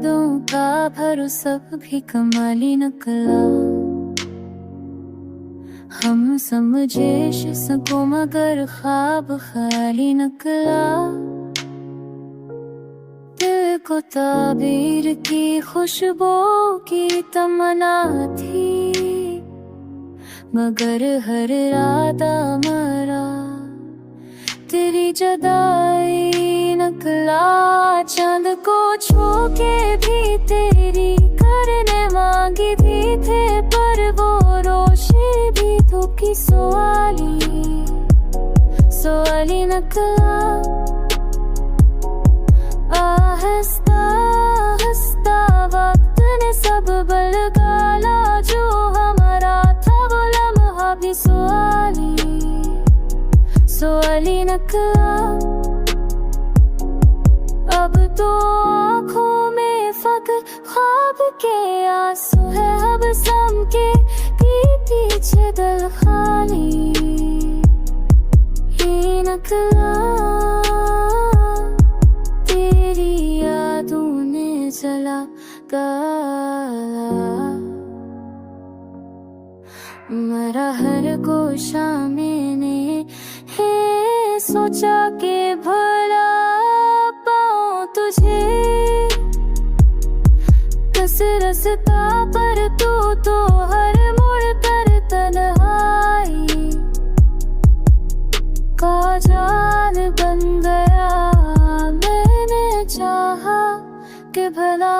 यादों का भरोसा भी कमाली निकला। हम समझे शिसको मगर ख्वाब खाली निकला। दिल को ताबीर की खुशबू की तमन्ना थी, मगर हर रात मरा तेरी जुदाई निकला। चांद को छू के भी तेरी करने मांगी भी थे, पर वो रोशनी भी धूप की सवाली निकला। आहिस्ता आहिस्ता वक्त ने सब बलगाला, जो हमारा था वो लम्हा भी सवाली निकला। अब तो आँखों में फक्र ख्वाब के आंसू है, अब सम के पीछे दिल खाली ही निकला। तेरी यादों ने जला गया, मरा हर गोशा मैंने है सोचा के भला पाऊं तुझे। कस रसता पर तू तो हर मुड़ कर तन्हाई का जाल बन गया। मैंने चाहा कि भला